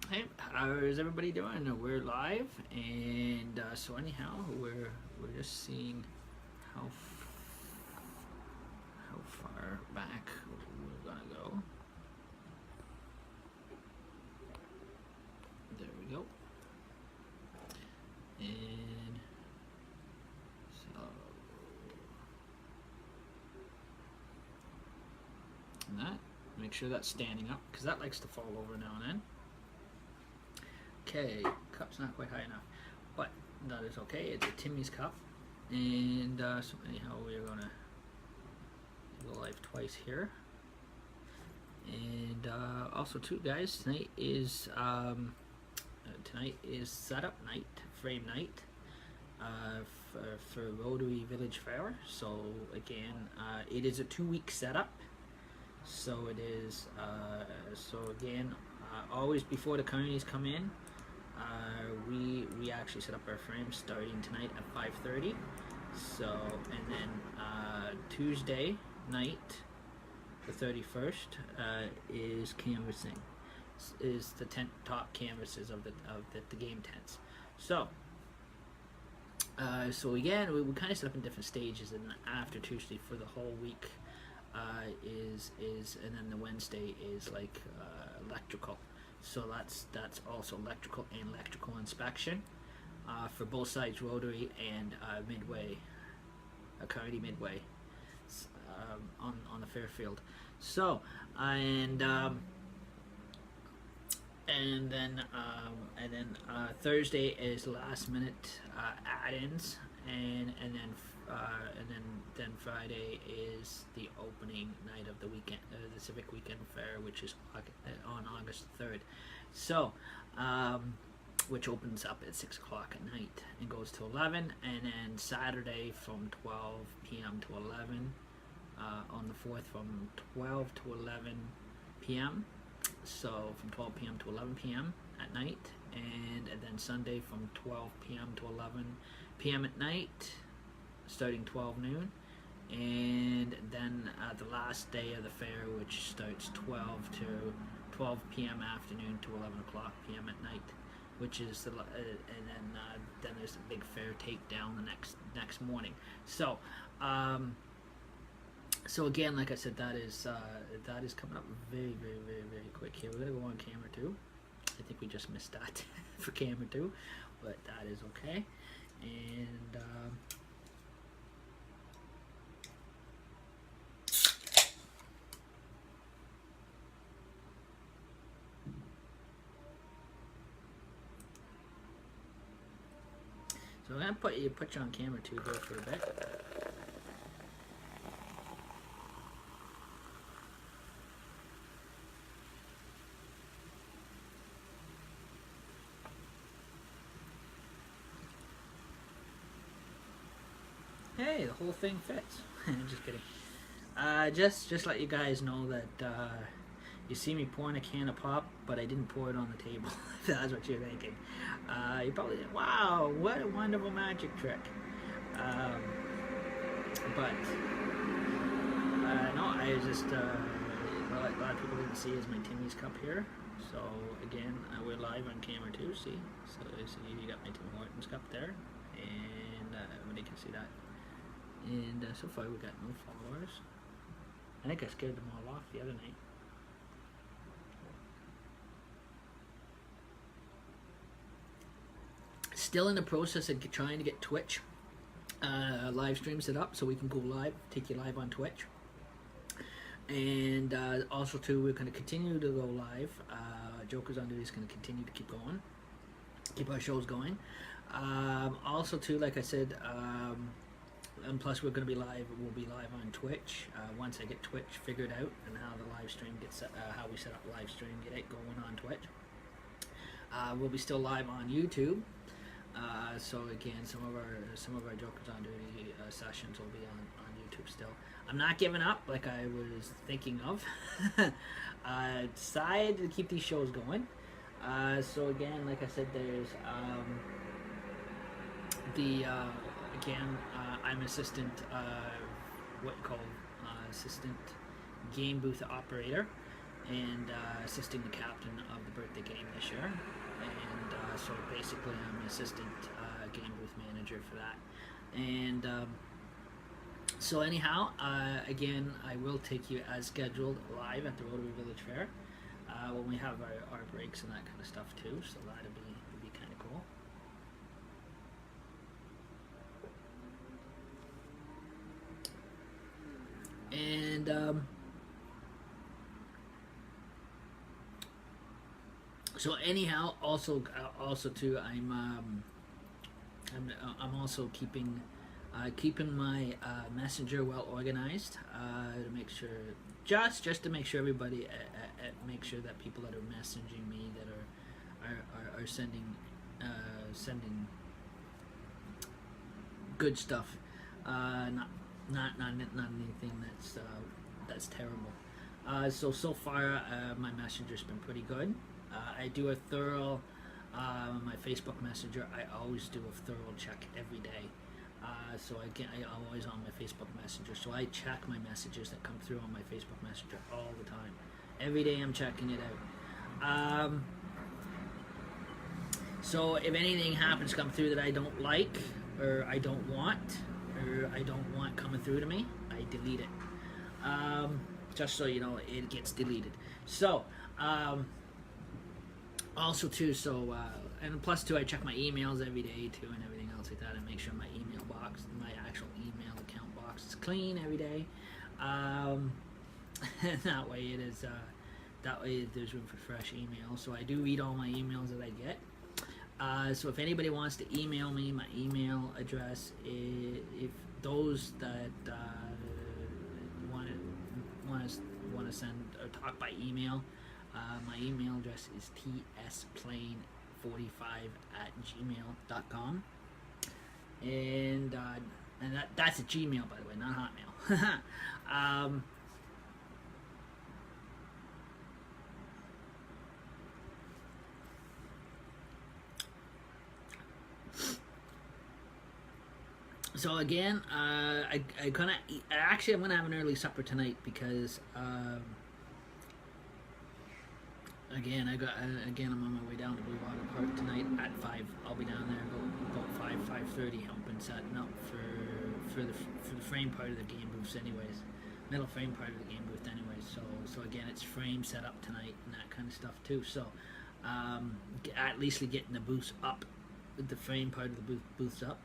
Hey, how is everybody doing? We're live, and so anyhow, we're just seeing how how far back we're gonna go. There we go, and so and that. Make sure that's standing up because that likes to fall over now and then. Okay, cup's not quite high enough, but that is okay. It's a Timmy's cup, and so anyhow, we're gonna go live twice here. And also, too, guys, tonight is setup night, frame night, for Rotary Village Fair. So again, it is a 2-week setup. So it is. So again, always before the carnies come in, we actually set up our frames starting tonight at 5:30. So and then Tuesday night, the 31st, is canvassing. Is the top canvases of the game tents. So so again, we kind of set up in different stages, and after Tuesday for the whole week is and then the Wednesday is like electrical. So that's also electrical and electrical inspection for both sides, Rotary and Midway, Cardi Midway, on the Fairfield. So and then Thursday is last minute add-ins, and then Friday is the opening night of the weekend, the Civic Weekend Fair, which is on August 3rd. So, which opens up at 6 o'clock at night and goes to 11, and then Saturday from 12 p.m. to 11. On the 4th from 12 to 11 p.m. So from 12 p.m. to 11 p.m. at night, and then Sunday from 12 p.m. to 11 p.m. at night, starting 12 noon, and then the last day of the fair, which starts 12 p.m. afternoon to 11 o'clock p.m. at night, which is and then there's a big fair takedown the next morning. So. So again, like I said, that is coming up very, very, very, very quick here. We're gonna go on camera 2. I think we just missed that for camera 2, but that is okay. And so I'm gonna put you on camera 2 here for a bit. Hey, the whole thing fits. Just kidding. Just let you guys know that you see me pouring a can of pop, but I didn't pour it on the table. If that's what you're thinking. You probably think, wow, what a wonderful magic trick. But no, I just what a lot of people didn't see is my Timmy's cup here. So again, we're live on camera 2. See, so you got my Tim Hortons cup there, and everybody can see that. And so far we got no followers. I think I scared them all off the other night. Still in the process of trying to get Twitch live stream set up so we can go live, take you live on Twitch. And also too, we're going to continue to go live. Jokers on Duty is going to continue to keep going, keep our shows going. Also too, like I said, and plus we're going to be live. We'll be live on Twitch once I get Twitch figured out and how the live stream gets how we set up live stream, get it going on Twitch. We'll be still live on YouTube. So again, some of our Jokers on Duty sessions will be on YouTube still. I'm not giving up like I was thinking of. Decided to keep these shows going. So again, like I said, there's I'm assistant, what you call assistant game booth operator, and assisting the captain of the birthday the game this year, and so basically I'm assistant game booth manager for that. And so anyhow, again, I will take you as scheduled live at the Rotary Village Fair when we have our breaks and that kind of stuff too. So that'll be kind of cool. And so anyhow, also too, I'm also keeping my messenger well organized to make sure, just to make sure everybody make sure that people that are messaging me that are sending good stuff, not anything that's terrible. So far my messenger's been pretty good. I do a thorough my Facebook Messenger. I always do a thorough check every day. So I'm always on my Facebook Messenger. So I check my messages that come through on my Facebook Messenger all the time. Every day I'm checking it out. So if anything happens to come through that I don't like, or I don't want, coming through to me, I delete it. Just so you know, it gets deleted. So also too, so and plus too, I check my emails every day too, and everything else like that, and make sure my email box, my actual email account box, is clean every day. And that way it is. That way there's room for fresh emails. So I do read all my emails that I get. So if anybody wants to email me, my email address is, if those that want to send or talk by email. My email address is tsplane45@gmail.com, and that's a Gmail, by the way, not Hotmail. So again, I'm gonna have an early supper tonight because. Again, I'm on my way down to Blue Water Park tonight at 5. I'll be down there about 5:30, helping setting up for the frame part of the game booths, anyways. Metal frame part of the game booth, anyways. So again, it's frame set up tonight and that kind of stuff too. So at least getting the booths up, the frame part of the booths up,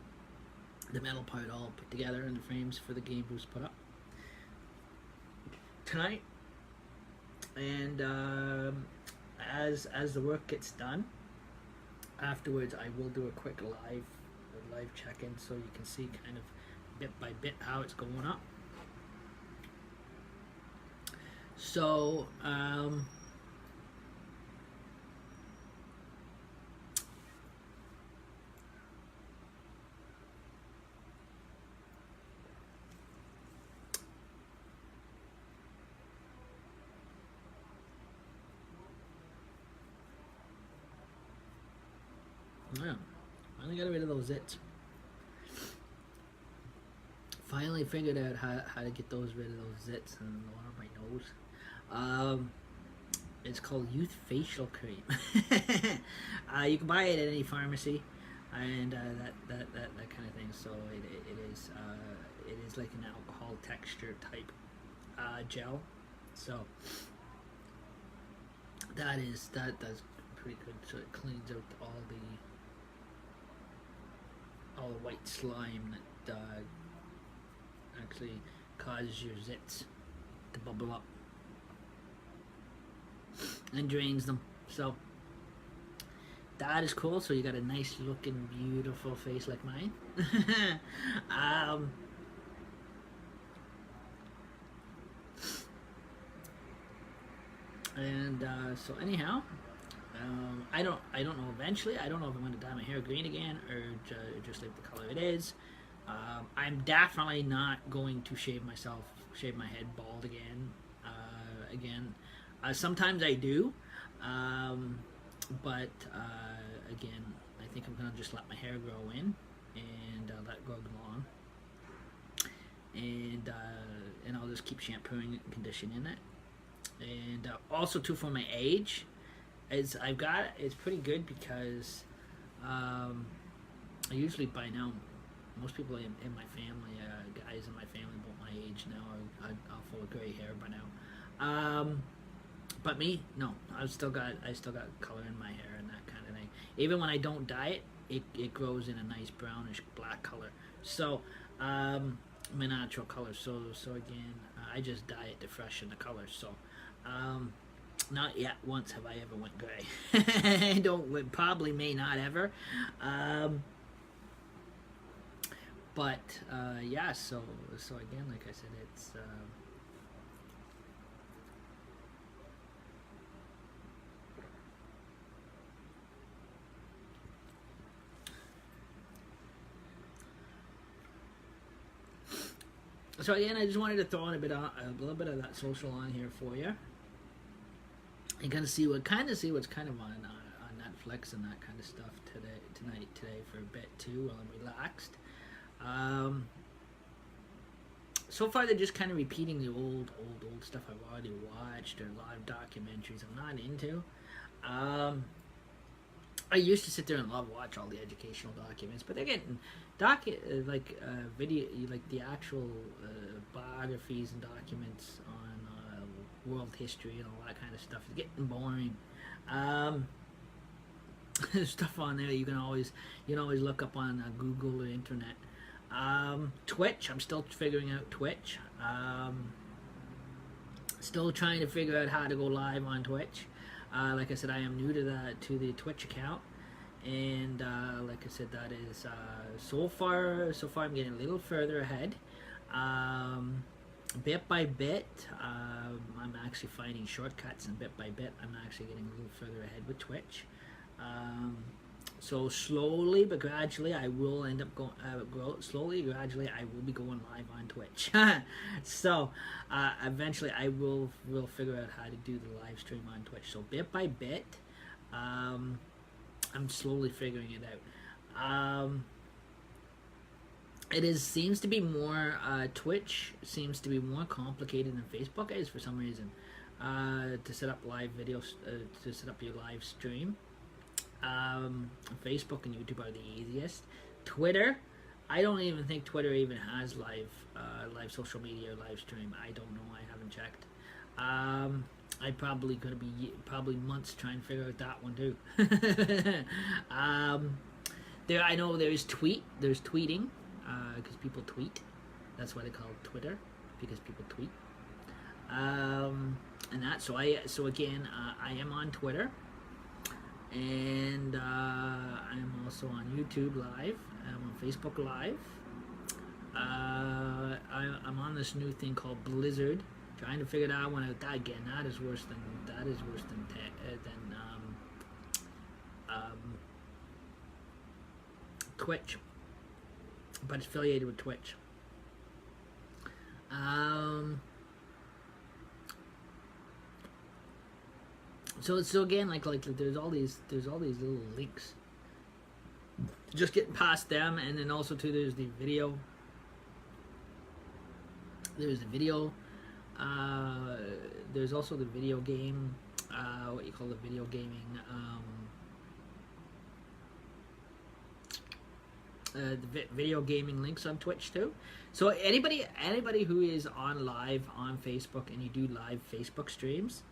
the metal part all put together, and the frames for the game booths put up tonight. And as the work gets done, afterwards I will do a quick live check-in so you can see kind of bit by bit how it's going up. So yeah, finally got rid of those zits. Finally figured out how to get rid of those zits and one on my nose. It's called Youth Facial Cream. You can buy it at any pharmacy, and that kind of thing. So it is like an alcohol texture type gel. So that does pretty good. So it cleans out all the white slime that actually causes your zits to bubble up and drains them. So that is cool. So you got a nice looking beautiful face like mine. So anyhow, I don't know. Eventually, I don't know if I'm going to dye my hair green again or just leave the color it is. I'm definitely not going to shave my head bald again. Sometimes I do, but again, I think I'm going to just let my hair grow in and let it grow long, and I'll just keep shampooing it and conditioning it. And also too, for my age, it's pretty good because um, I usually by now most people in my family, guys in my family about my age now are full of gray hair by now. But me, no, I still got color in my hair and that kind of thing. Even when I don't dye it grows in a nice brownish black color. So my natural color. So again, I just dye it to freshen the color. So um, not yet once have I ever went gray. I don't probably may not ever. Um, but yeah, so again, like I said, it's. So again, I just wanted to throw in a little bit of that social on here for you. You kind of see what's kind of on Netflix and that kind of stuff today for a bit too while I'm relaxed. Um, so far they're just kind of repeating the old stuff I've already watched or live documentaries I'm not into. Um, I used to sit there and watch all the educational documents, but they're getting video like the actual biographies and documents on world history and all that kind of stuff is getting boring. There's stuff on there you can always look up on Google or internet. Twitch, I'm still figuring out Twitch. Still trying to figure out how to go live on Twitch. Like I said, I am new to the Twitch account, and like I said, that is so far I'm getting a little further ahead. Bit by bit, I'm actually finding shortcuts, and bit by bit, I'm actually getting a little further ahead with Twitch. So slowly but gradually, I will end up going. Slowly, gradually, I will be going live on Twitch. So eventually, I will figure out how to do the live stream on Twitch. So bit by bit, I'm slowly figuring it out. Seems to be more Twitch seems to be more complicated than Facebook is for some reason. To set up live videos, to set up your live stream. Facebook and YouTube are the easiest. Twitter, I don't even think Twitter even has live social media or live stream. I don't know. I haven't checked. I probably gonna be months trying to figure out that one too. There, I know there's tweeting because people tweet. That's why they call it Twitter, because people tweet. And that so again, I am on Twitter. And I'm also on YouTube Live. I'm on Facebook Live. I'm on this new thing called Blizzard, trying to figure that one out. That again, that is worse than Twitch, but it's affiliated with Twitch. So again, like there's all these little links. Just getting past them, and then also too there's the video. There's the video. There's also the video game. What you call the video gaming. The video gaming links on Twitch too. So anybody who is on live on Facebook and you do live Facebook streams.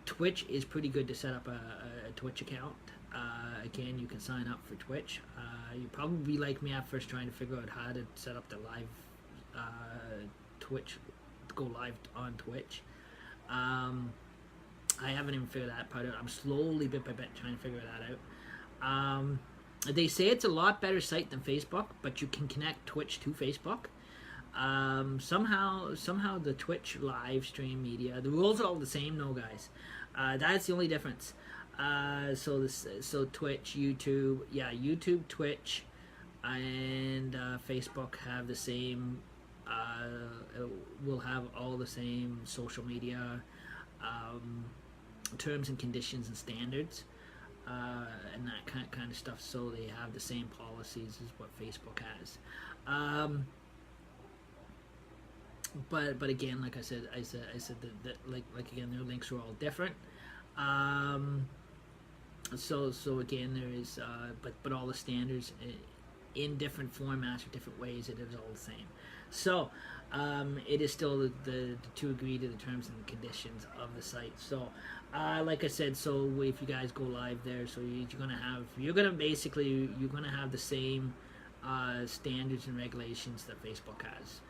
Twitch is pretty good to set up a Twitch account. Again, you can sign up for Twitch. You probably like me at first trying to figure out how to set up the live Twitch, go live on Twitch. I haven't even figured that part out. I'm slowly, bit by bit, trying to figure that out. They say it's a lot better site than Facebook, but you can connect Twitch to Facebook. Somehow the Twitch live stream media, the rules are all the same, no guys. That's the only difference. So Twitch, YouTube, Twitch, and Facebook have the same. Will have all the same social media terms and conditions and standards. And that kind of stuff. So they have the same policies as what Facebook has. But again, like I said that like again, their links are all different. So again, there is, but all the standards in different formats or different ways, it is all the same. So it is still the to agree to the terms and conditions of the site. So like I said, so if you guys go live there, so you're gonna basically have the same standards and regulations that Facebook has.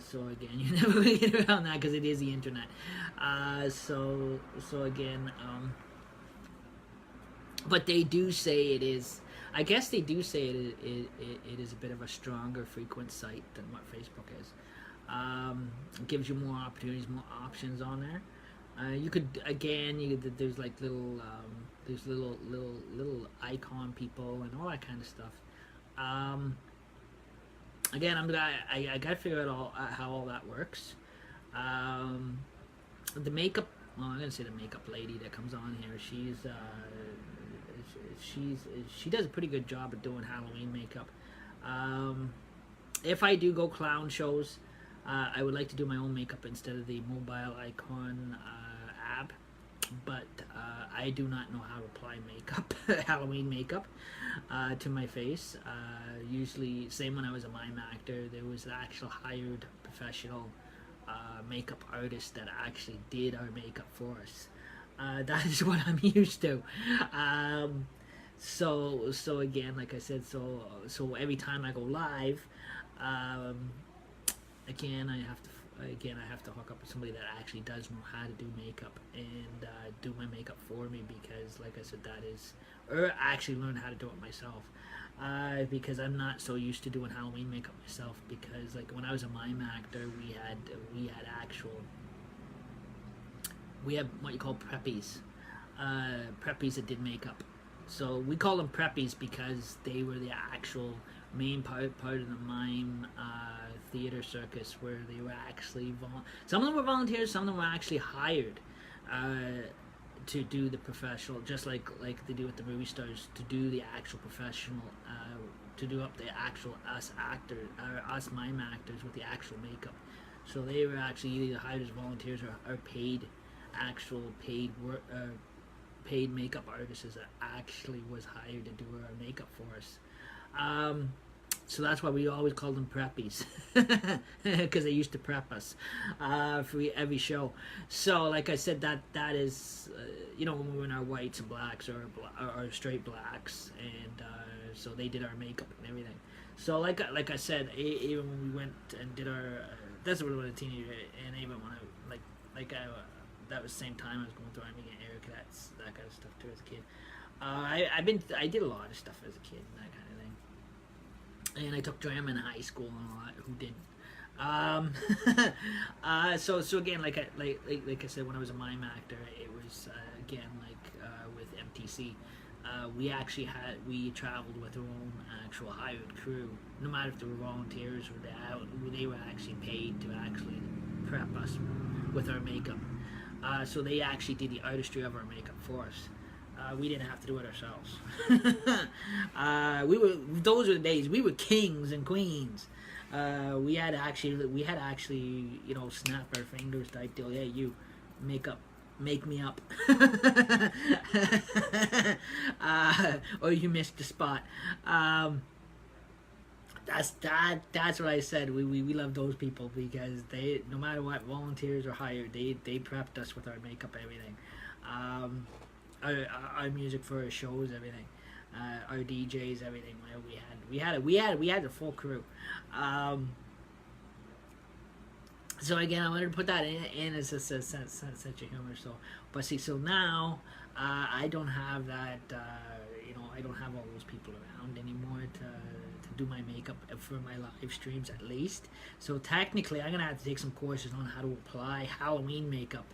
So again, you're never gonna get around that because it is the internet. So again, but they do say it is. I guess they do say it is a bit of a stronger frequent site than what Facebook is. It gives you more opportunities, more options on there. You could again, there's like there's little icon people and all that kind of stuff. Again, I gotta figure out how all that works. The makeup. Well, I'm gonna say the makeup lady that comes on here. She does a pretty good job at doing Halloween makeup. If I do go clown shows, I would like to do my own makeup instead of the mobile icon app. But I do not know how to apply makeup, Halloween makeup, to my face. Usually, same when I was a mime actor, there was an actual hired professional makeup artist that actually did our makeup for us. That is what I'm used to. So again, like I said, so every time I go live, again I have to hook up with somebody that actually does know how to do makeup and do my makeup for me, because like I said, or actually learn how to do it myself, because I'm not so used to doing Halloween makeup myself, because like when I was a mime actor, we had what you call preppies, preppies that did makeup. So we call them preppies because they were the actual main part of the mime theater circus, where they were actually some of them were volunteers, some of them were actually hired to do the professional, just like they do with the movie stars, to do the actual professional, to do up the actual us mime actors with the actual makeup. So they were actually either hired as volunteers or paid paid makeup artists that actually was hired to do our makeup for us. So that's why we always called them preppies, because they used to prep us for every show. So like I said, that is, when we were in our whites and blacks or straight blacks, and so they did our makeup and everything. So like I said, even when we went and did our, that's what we were a teenager, and even when that was the same time I was going through army, getting air cadets, that kind of stuff too as a kid. I did a lot of stuff as a kid, and that kind of thing. And I took drama in high school and all that. Who didn't? So again, like I said, when I was a mime actor, it was again with MTC. We traveled with our own actual hired crew. No matter if they were volunteers or they were actually paid to actually prep us with our makeup. So they actually did the artistry of our makeup for us. We didn't have to do it ourselves. Those were the days. We were kings and queens. We had actually, snap our fingers type deal. Yeah, you make me up. Or you missed the spot. That's what I said. We love those people, because they, no matter what, volunteers or hired, they prepped us with our makeup, everything. Our music for our shows, everything. Our DJs, everything. We had a full crew. So again, I wanted to put that in as a sense of humor. So now I don't have that. I don't have all those people around anymore to do my makeup for my live streams, at least. So technically, I'm gonna have to take some courses on how to apply Halloween makeup,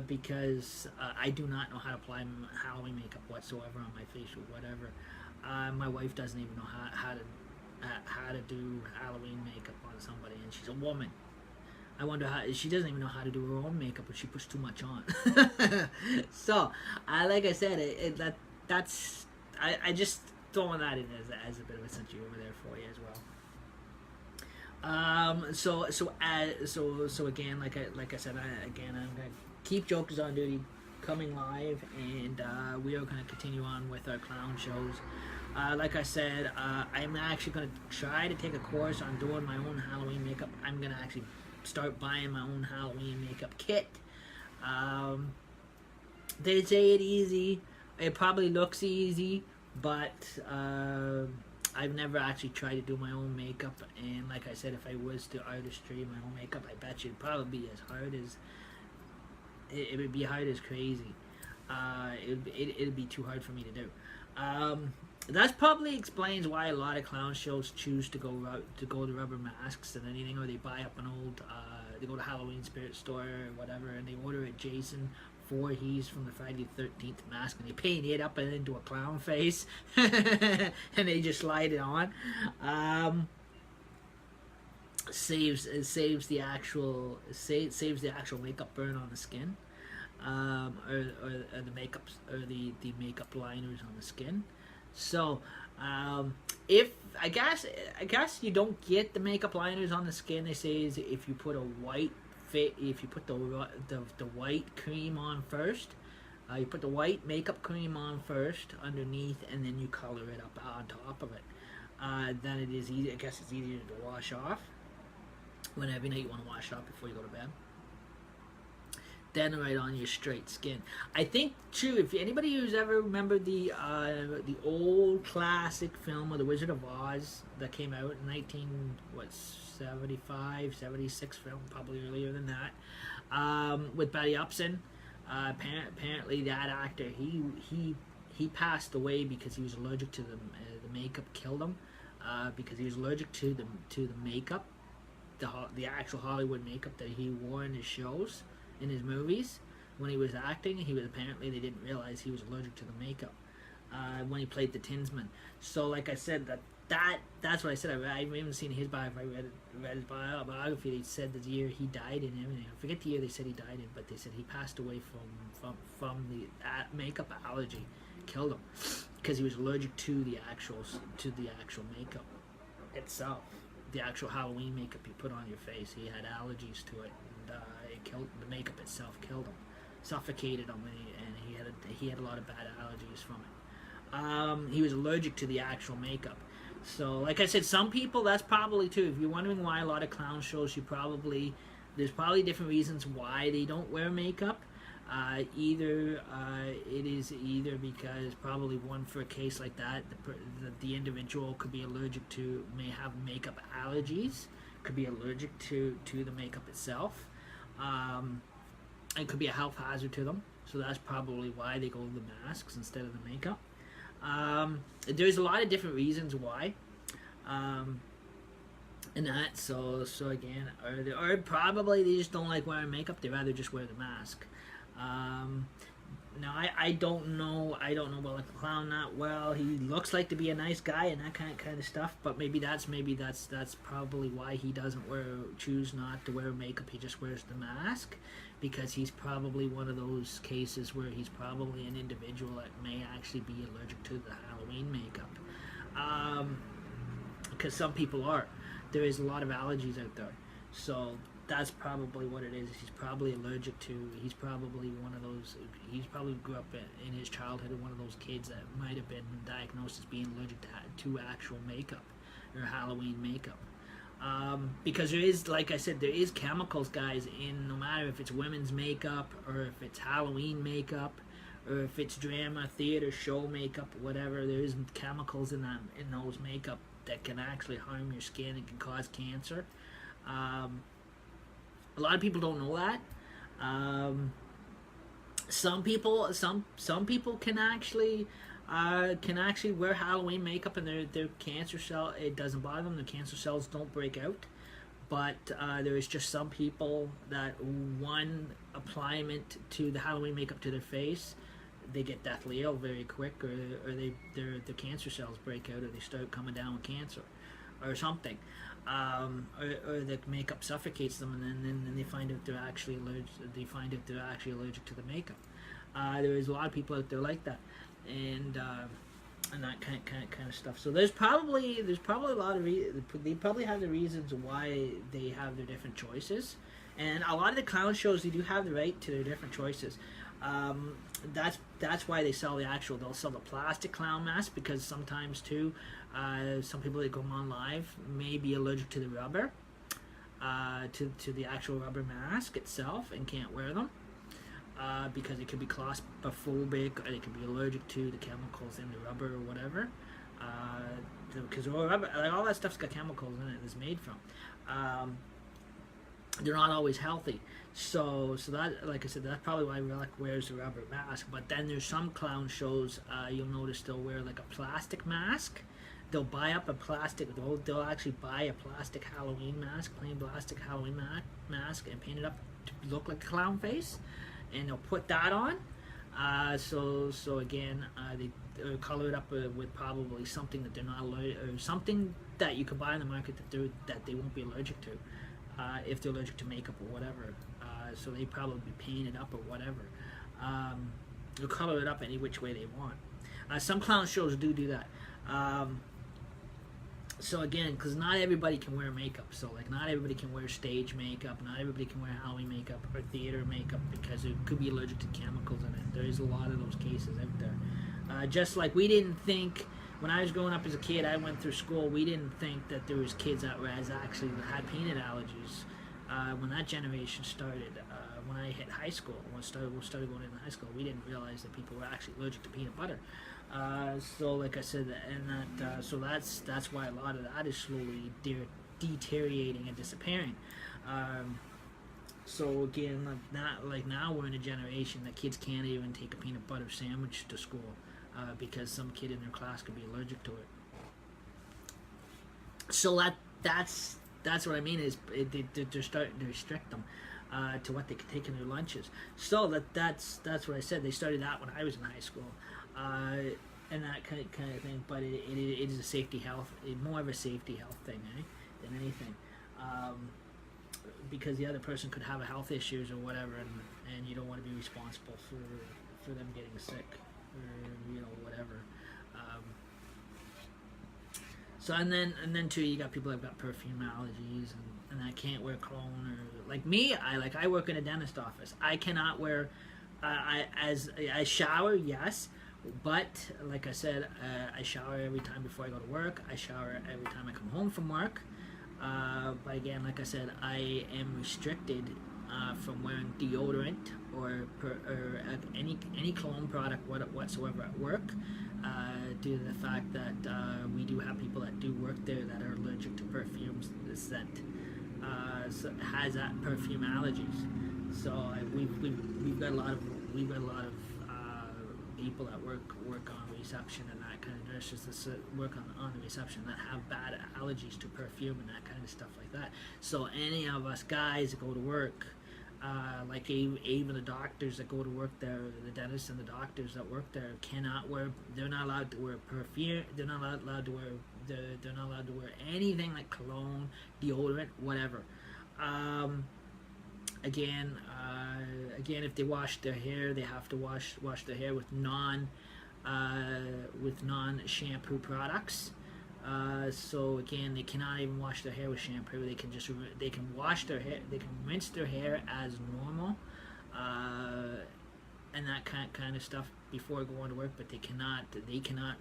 because I do not know how to apply Halloween makeup whatsoever on my face or whatever. My wife doesn't even know how to do Halloween makeup on somebody, and she's a woman. I wonder how she doesn't even know how to do her own makeup, but she puts too much on. So, like I said, I just throwing that in as a bit of a sense of humor there for you as well. So again, like I said, I'm gonna keep jokers on duty, coming live, and we are going to continue on with our clown shows. Like I said, I'm actually going to try to take a course on doing my own Halloween makeup. I'm going to actually start buying my own Halloween makeup kit. They say it's easy. It probably looks easy, but I've never actually tried to do my own makeup. And like I said, if I was to artistry my own makeup, I bet you it'd probably be as hard as it would be hard as crazy. It'd be too hard for me to do. That probably explains why a lot of clown shows choose to go to rubber masks than anything, or they buy up an old, they go to Halloween Spirit store or whatever, and they order a Jason Voorhees from the Friday the 13th mask, and they paint it up and into a clown face, and they just slide it on. Saves the actual makeup burn on the skin, or the makeup, or the makeup liners on the skin. So, if I guess you don't get the makeup liners on the skin. They say is if you put the white cream on first, you put the white makeup cream on first underneath, and then you color it up on top of it. Then it is easy. I guess it's easier to wash off. When every night you want to wash it off before you go to bed. Then right on your straight skin. I think too, if anybody who's ever remembered the old classic film of The Wizard of Oz that came out in 75, 76 film, probably earlier than that, with Betty Upson. Apparently that actor, he passed away because he was allergic to the makeup. Killed him because he was allergic to the makeup, the actual Hollywood makeup that he wore in his shows. In his movies, when he was acting, apparently they didn't realize he was allergic to the makeup when he played the Tinsman. So, like I said, that's what I said. I haven't seen his biography. I read his biography. They said the year he died and everything. I forget the year they said he died in, but they said he passed away from the makeup allergy, killed him because he was allergic to the actual makeup itself, the actual Halloween makeup you put on your face. He had allergies to it. The makeup itself killed him, suffocated him, and he had a lot of bad allergies from it. He was allergic to the actual makeup. So, like I said, some people, that's probably too. If you're wondering why a lot of clown shows, there's probably different reasons why they don't wear makeup. It is either because probably one, for a case like that, the individual could be allergic to, may have makeup allergies, could be allergic to the makeup itself. It could be a health hazard to them, so that's probably why they go with the masks instead of the makeup. There's a lot of different reasons why, and that. So again, or probably they just don't like wearing makeup. They rather just wear the mask. Now I don't know about like the clown that well. He looks like to be a nice guy and that kind of stuff, but maybe that's probably why he doesn't choose not to wear makeup. He just wears the mask because he's probably one of those cases where he's probably an individual that may actually be allergic to the Halloween makeup. Because some people are. There is a lot of allergies out there, so that's probably what it is. He's probably allergic to, he's probably grew up in his childhood one of those kids that might have been diagnosed as being allergic to actual makeup or Halloween makeup. Because there is, like I said, there is chemicals, guys, in no matter if it's women's makeup or if it's Halloween makeup or if it's drama, theater, show makeup, whatever. There is chemicals in those makeup that can actually harm your skin and can cause cancer. A lot of people don't know that. Some people can actually wear Halloween makeup and their cancer cell, it doesn't bother them. The cancer cells don't break out. But there is just some people that one appliement to the Halloween makeup to their face, they get deathly ill very quick, or their cancer cells break out, or they start coming down with cancer, or something. Or the makeup suffocates them, and then they find out they're actually allergic. They find out they're actually allergic to the makeup. There is a lot of people out there like that, and that kind of stuff. So there's probably a lot of they probably have the reasons why they have their different choices, and a lot of the clown shows, they do have the right to their different choices. That's why they sell the actual. They'll sell the plastic clown mask because sometimes too, some people that go on live may be allergic to the rubber, to the actual rubber mask itself and can't wear them. Because it could be claustrophobic, or they could be allergic to the chemicals in the rubber or whatever. Because rubber, like all that stuff's got chemicals in it. It's made from. They're not always healthy. So that, like I said, that's probably why Relic wears a rubber mask. But then there's some clown shows. You'll notice they'll wear like a plastic mask. They'll buy up a plastic. They'll actually buy a plastic Halloween mask, plain plastic Halloween mask, and paint it up to look like a clown face. And they'll put that on. So again, they color it up with probably something that they're not allergic, or something that you can buy in the market that they won't be allergic to, if they're allergic to makeup or whatever. So they probably paint it up or whatever. They'll color it up any which way they want. Some clown shows do that. So again, because not everybody can wear makeup, so like not everybody can wear stage makeup, not everybody can wear Halloween makeup or theater makeup because it could be allergic to chemicals in it. There is a lot of those cases out there. Just like we didn't think, when I was growing up as a kid, I went through school, we didn't think that there was kids that actually had peanut allergies. When that generation started, when I hit high school, when I started going into high school, we didn't realize that people were actually allergic to peanut butter. So like I said, and so that's why a lot of that is slowly deteriorating and disappearing. So again, now we're in a generation that kids can't even take a peanut butter sandwich to school because some kid in their class could be allergic to it. So that's what I mean is they're starting to restrict them to what they can take in their lunches. So that's what I said. They started that when I was in high school. And that kind of thing, but it is a safety health, more of a safety health thing, than anything, because the other person could have a health issues or whatever, and you don't want to be responsible for them getting sick, or whatever. So and then too, you got people that've got perfume allergies and I can't wear cologne, or like me, I work in a dentist office. I cannot wear. I shower, yes. But like I said, I shower every time before I go to work. I shower every time I come home from work. But again, like I said, I am restricted from wearing deodorant or any cologne product whatsoever at work, due to the fact that we do have people that do work there that are allergic to perfumes that has that perfume allergies. So we've got a lot of people that work on reception and that kind of nurses that work on the reception that have bad allergies to perfume and that kind of stuff like that. So any of us guys that go to work, like even the doctors that go to work there, the dentists and the doctors that work there they're not allowed to wear perfume, they're not allowed to wear anything like cologne, deodorant, whatever. Again, if they wash their hair, they have to wash their hair with non shampoo products. So again, they cannot even wash their hair with shampoo. They can wash their hair. They can rinse their hair as normal, and that kind of stuff before going to work. But they cannot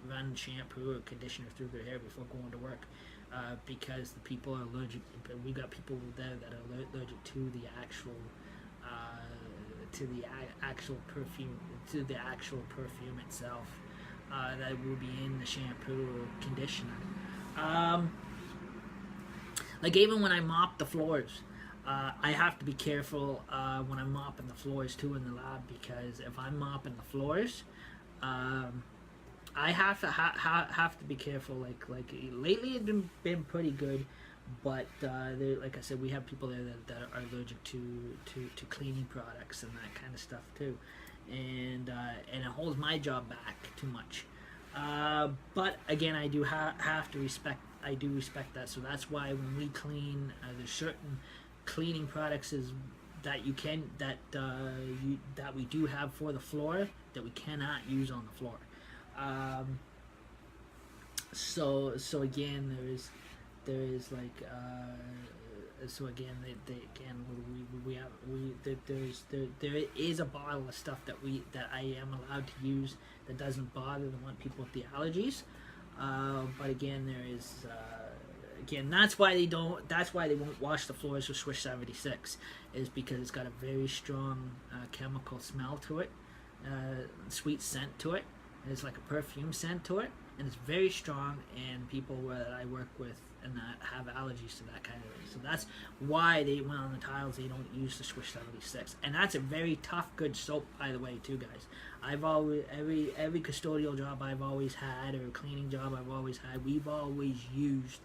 run shampoo or conditioner through their hair before going to work. Because the people are allergic. We got people there that are allergic to the actual perfume itself that will be in the shampoo or conditioner. Like even when I mop the floors, I have to be careful when I'm mopping the floors too in the lab, because if I'm mopping the floors, I have to be careful. Like lately, it's been pretty good, but like I said, we have people there that are allergic to cleaning products and that kind of stuff too, and it holds my job back too much. But again, I do have to respect. I do respect that. So that's why when we clean, there's certain cleaning products that we do have for the floor that we cannot use on the floor. So again, there is like so again, we have there is a bottle of stuff that I am allowed to use that doesn't bother the one people with the allergies. But again, there is again, that's why they don't. That's why they won't wash the floors with Swish 76, is because it's got a very strong chemical smell to it, sweet scent to it. It's like a perfume scent to it, and it's very strong. And people that I work with and that have allergies to that kind of thing. So that's why they went on the tiles. They don't use the Swish 76, and that's a very tough, good soap, by the way, too, guys. I've always every custodial job I've always had, or cleaning job I've always had, we've always used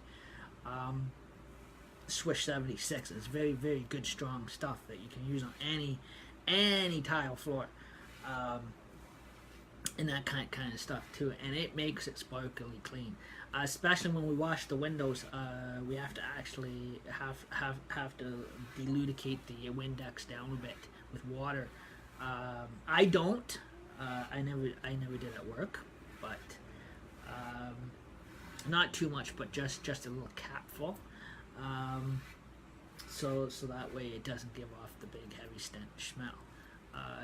Swish 76. It's very, very good, strong stuff that you can use on any tile floor, and that kind of stuff too. And it makes it sparkly clean. Especially when we wash the windows, we have to actually have to delubricate the Windex down a bit with water. I don't. I never did at work, but not too much, but just a little capful. So that way it doesn't give off the big heavy stench smell,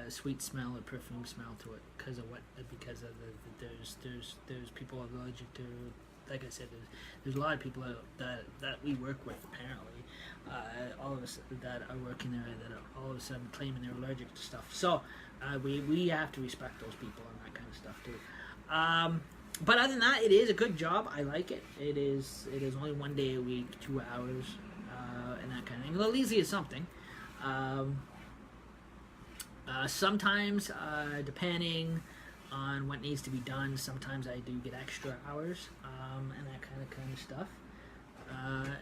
sweet smell or perfume smell to it because of there's people allergic to. Like I said, there's a lot of people that we work with, apparently, all of us that are working there that are all of a sudden claiming they're allergic to stuff. So we have to respect those people and that kind of stuff too. But other than that, it is a good job. I like it. It is only 1 day a week, 2 hours, and that kind of thing. Well, at least it's something. Sometimes, depending on what needs to be done, sometimes I do get extra hours, and that kind of stuff,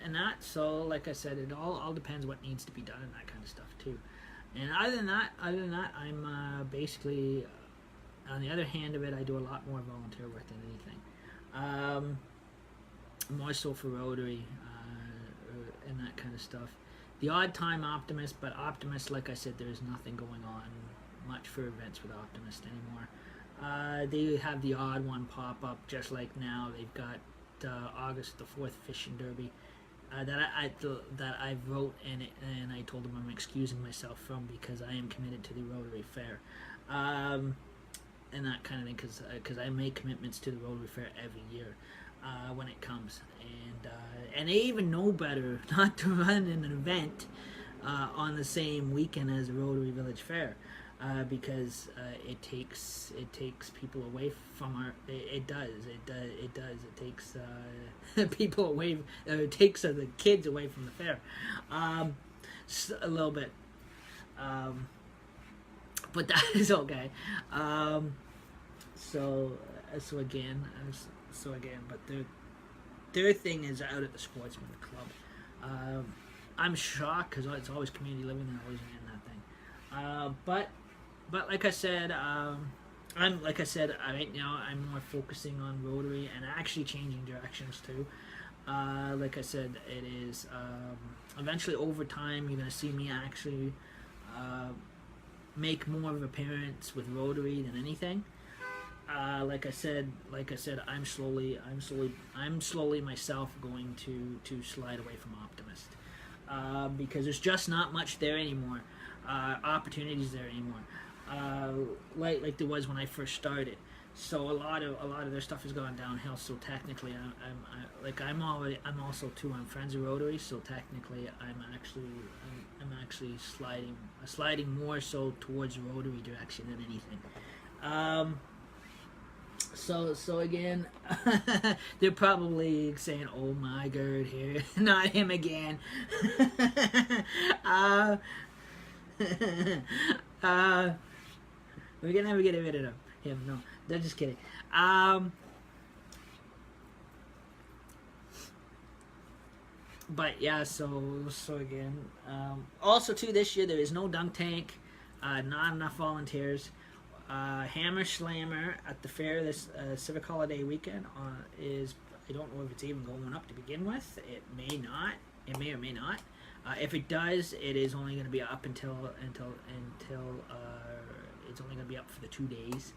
and that. So, like I said, it all depends what needs to be done and that kind of stuff too. And other than that, I'm basically on the other hand of it, I do a lot more volunteer work than anything. More so for Rotary and that kind of stuff. The odd time Optimist, but Optimist, like I said, there's nothing going on much for events with Optimist anymore. They have the odd one pop up, just like now. They've got August the 4th Fishing Derby that I wrote and I told them I'm excusing myself from because I am committed to the Rotary Fair. And that kind of thing, because I make commitments to the Rotary Fair every year when it comes, and they even know better not to run an event on the same weekend as the Rotary Village Fair, because it takes people away from our. It takes people away. It takes the kids away from the fair, a little bit. But that is okay. So again, but their thing is out at the Sportsman Club. I'm shocked because it's always community living. They're always in that thing. But like I said, right now I'm more focusing on Rotary and actually changing directions too. Like I said, it is eventually over time you're gonna see me actually make more of an appearance with Rotary than anything. Like I said, I'm slowly myself going to slide away from Optimist, because there's just not much there anymore, opportunities there anymore, like there was when I first started. So a lot of their stuff has gone downhill. So technically, I'm also too. I'm friends of Rotary. So technically, I'm actually sliding more so towards Rotary direction than anything. So again, they're probably saying, "Oh my God, here, not him again." We're gonna never get rid of him. No, they're just kidding. But yeah, so again, also too this year there is no dunk tank, not enough volunteers. Hammer Slammer at the fair this Civic Holiday weekend is, I don't know if it's even going up to begin with. It may not. It may or may not. If it does, it is only going to be up until it's only going to be up for the 2 days.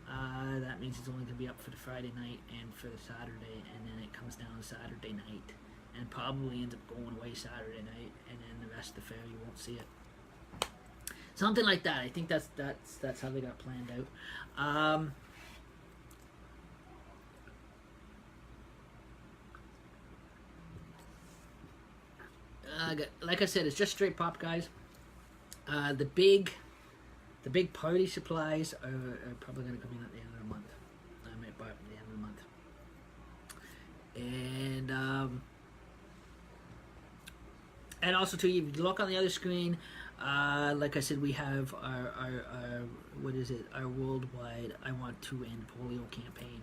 That means it's only going to be up for the Friday night and for the Saturday, and then it comes down Saturday night, and probably ends up going away Saturday night, and then the rest of the fair you won't see it. Something like that. I think that's how they got planned out. Like I said, it's just straight pop, guys. The big party supplies are probably going to come in at the end of the month. I might buy it at the end of the month. And also too, if you look on the other screen, like I said, we have our what is it? Our worldwide "I Want to End Polio" campaign,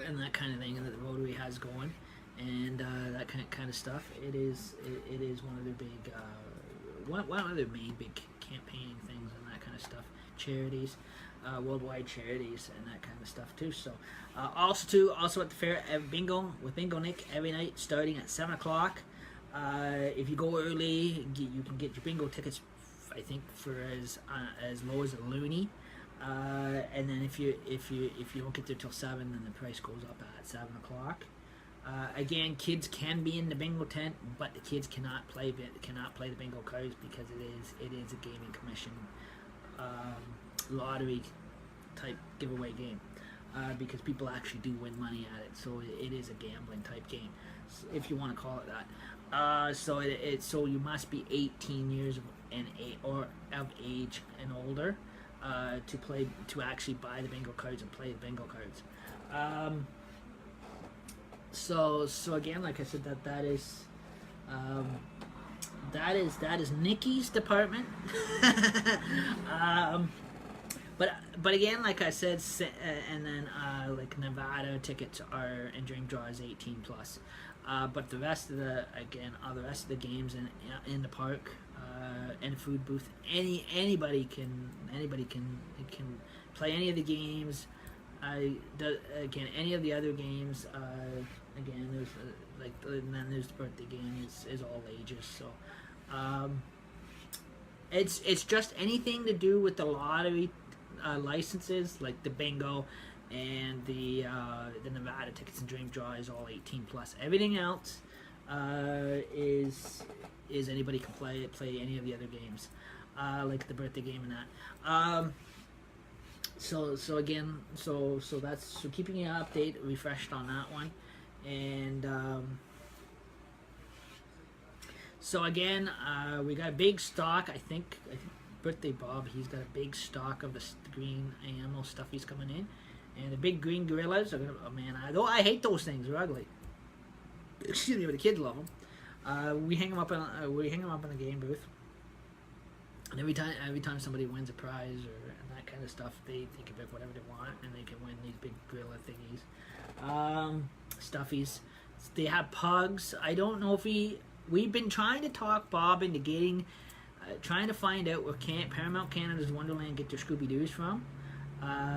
and that kind of thing that the Rotary has going, and that kind of stuff. It is one of their big one of their main big campaigning things and that kind of stuff. Charities, worldwide charities, and that kind of stuff too. So, also at the fair, bingo with Bingo Nick every night starting at 7 o'clock. If you go early, you can get your bingo tickets, I think, for as low as a loonie. And then if you don't get there till 7, then the price goes up at 7 o'clock. Again, kids can be in the bingo tent, but the kids cannot play the bingo cards because it is a gaming commission lottery type giveaway game, because people actually do win money at it, so it is a gambling type game, if you want to call it that. So you must be 18 years of age and older to actually buy the bingo cards and play the bingo cards. So again, like I said, that is Nikki's department. But again, like I said, and then like Nevada tickets are and dream draw is 18 plus. But the rest of the games in the park and the food booth, anybody can play any of the games. Again, any of the other games. Again, there's and then there's the birthday game is all ages. So it's just anything to do with the lottery licenses, like the bingo and the Nevada tickets and dream draw is all 18 plus. Everything else is anybody can play any of the other games, like the birthday game and that. So keeping you refreshed on that one, and so again, we got a big stock. I think Birthday Bob, he's got a big stock of the green ammo stuff he's coming in, and the big green gorillas are gonna. Oh man, I hate those things. They're ugly. Excuse me, but the kids love them. We hang them up in the game booth, and every time somebody wins a prize or that kind of stuff, they can pick whatever they want, and they can win these big gorilla thingies, stuffies. They have pugs. I don't know if we've been trying to talk Bob into getting, trying to find out where Paramount Canada's Wonderland get their Scooby-Doos from,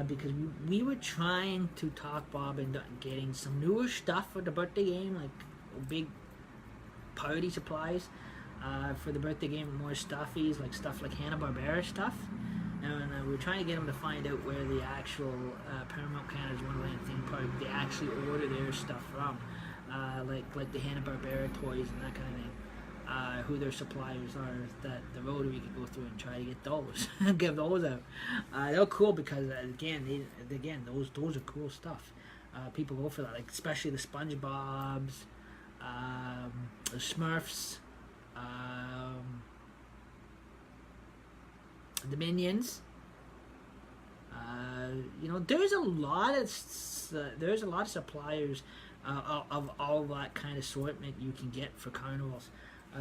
because we were trying to talk Bob into getting some newer stuff for the birthday game, like big party supplies for the birthday game, more stuffies, like stuff like Hanna-Barbera stuff. And we're trying to get them to find out where the actual Paramount Canada's Wonderland theme park they actually order their stuff from, like the Hanna-Barbera toys and that kind of thing. Who their suppliers are, that the Rotary could go through and try to get those, give those out. They're cool because again, those are cool stuff. People go for that, like especially the SpongeBob's, the Smurfs. The Minions. There's a lot of suppliers of all that kind of assortment you can get for carnivals.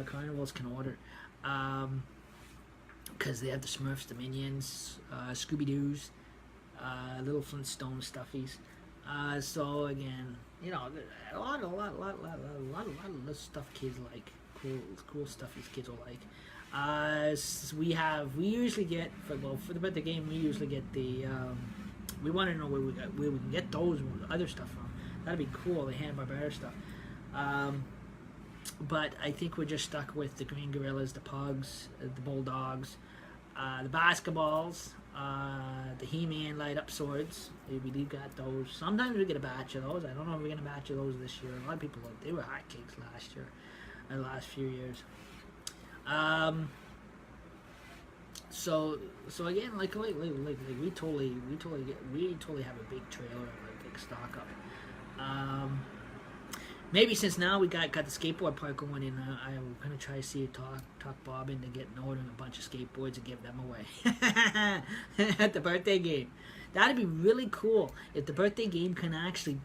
Carnivals can order because they have the Smurfs, the Minions, Scooby-Doo's, little Flintstone stuffies. So again, a lot of stuff kids like. Cool stuff these kids will like. We usually get for the birthday game. We usually get the. We want to know where we can get those other stuff from. That'd be cool. The Hanna-Barbera stuff. But I think we're just stuck with the green gorillas, the pugs, the bulldogs, the basketballs. The He-Man light up swords. We do got those. Sometimes we get a batch of those. I don't know if we're getting a batch of those this year. A lot of people, they were hotcakes last year, the last few years. So again, like we totally have a big trailer, a big stock up. Maybe since now we got the skateboard park going in, I'm gonna try to see talk Bob into getting ordering a bunch of skateboards and give them away at the birthday game. That'd be really cool if the birthday game can actually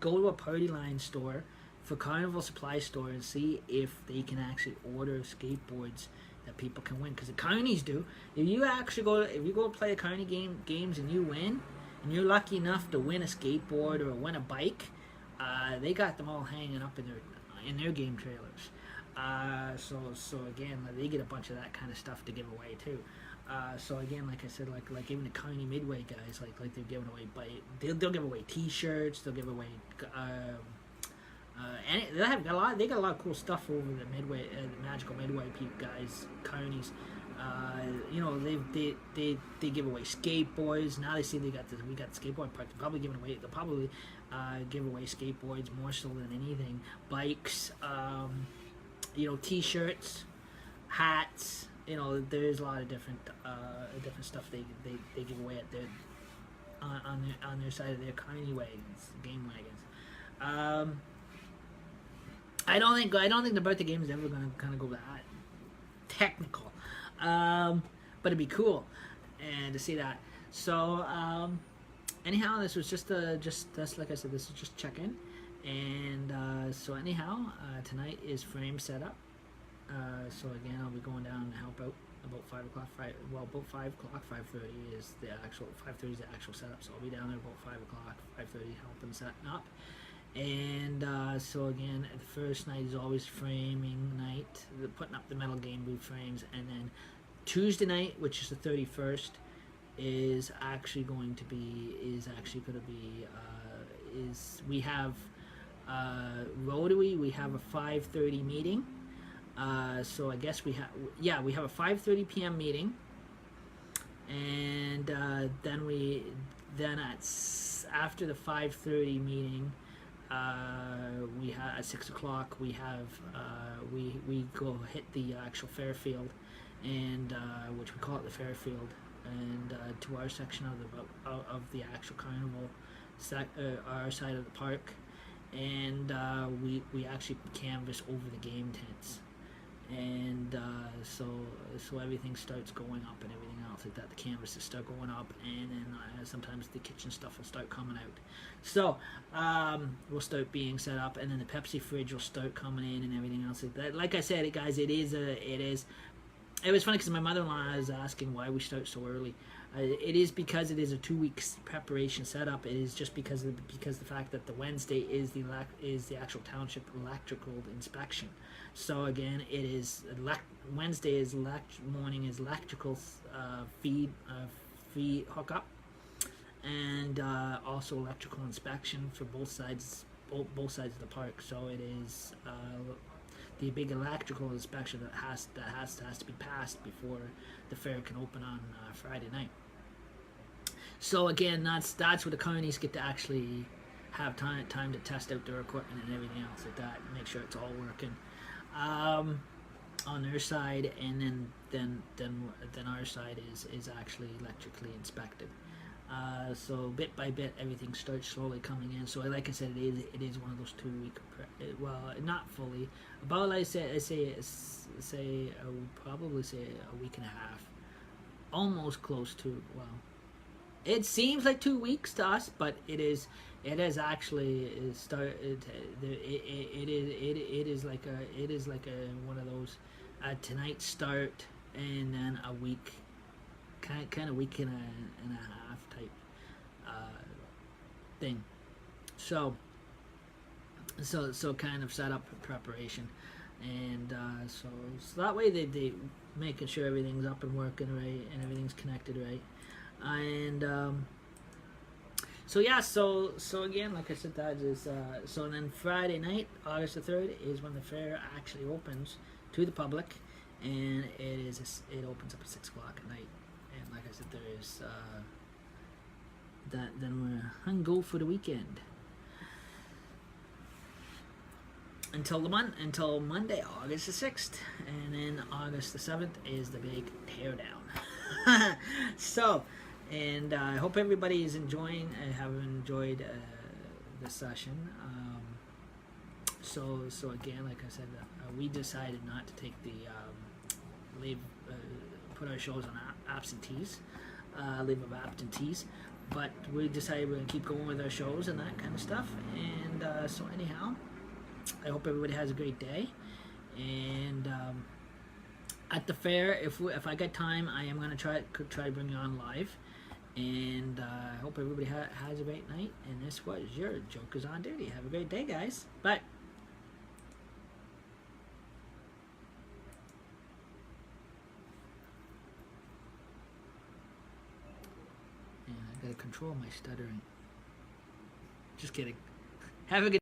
go to a Party Line store for Carnival Supply Store and see if they can actually order skateboards that people can win, because the carnies do. If you go play the carny games and you win, and you're lucky enough to win a skateboard or win a bike, they got them all hanging up in their game trailers. So again, they get a bunch of that kind of stuff to give away too. So again, like I said, like even the Carney Midway guys, like they're giving away they'll give away T-shirts, they'll give away and they got a lot of cool stuff over the Midway, the Magical Midway guys, Carnies. They give away skateboards. Now they see we got the skateboard park. They'll probably give away skateboards more so than anything. Bikes, T-shirts, hats. There's a lot of different stuff they give away at their on their side of their carny wagons, game wagons. I don't think the birthday game is ever going to kind of go that technical, but it'd be cool and to see that. So anyhow, this was just like I said, this is just check-in, and so anyhow, tonight is frame setup. So again, I'll be going down and help out about 5 o'clock. About 5 o'clock. 5:30 is the actual. 5:30 is the actual setup. So I'll be down there about 5 o'clock. 5:30 helping setting up. And so again, the first night is always framing night, putting up the metal game booth frames, and then Tuesday night, which is the 31st, is actually going to be we have Rotary. We have a 5:30 meeting. So I guess we have a 5:30 p.m. meeting, and then after the 5:30 meeting, we have at 6 o'clock we go hit the actual Fairfield, and which we call it the Fairfield, and to our section of the actual carnival, our side of the park, and we actually canvas over the game tents. And so everything starts going up and everything else like that. The canvases start going up, and then sometimes the kitchen stuff will start coming out. So will start being set up, and then the Pepsi fridge will start coming in and everything else like that. Like I said, guys, it was funny because my mother-in-law was asking why we start so early. It is because it is a 2 weeks preparation setup. It is just because the fact that the Wednesday is the actual township electrical inspection. So again, it is Wednesday is morning is electrical feed hookup, and also electrical inspection for both sides of the park. So it is the big electrical inspection that has to be passed before the fair can open on Friday night. So again, that's where the carnies get to actually have time to test out their equipment and everything else like that, and make sure it's all working on their side, and then our side is actually electrically inspected. So bit by bit, everything starts slowly coming in. So like I said, it is one of those 2 week. Well, not fully. About I would probably say a week and a half, almost close to. Well, it seems like 2 weeks to us, but it is actually started. It is like a one of those tonight start, and then a week, kind of week and a half type thing. So kind of set up preparation, and so that way they making sure everything's up and working right and everything's connected right, and so again, like I said, that is so then Friday night, August the 3rd, is when the fair actually opens to the public, and it opens up at 6 o'clock at night. And like Because if there is, then we're on go for the weekend. Until Monday, August the 6th, and then August the 7th is the big teardown. So, and I hope everybody is enjoying and have enjoyed the session. So again, like I said, we decided not to take the put our shows on absentees, leave of absentees, but we decided we're gonna keep going with our shows and that kind of stuff. And so anyhow, I hope everybody has a great day. And at the fair, if I get time, I am gonna try to bring you on live. And I hope everybody has a great night. And this was your Jokers on Duty. Have a great day, guys. Bye. And I gotta control my stuttering. Just kidding. Have a good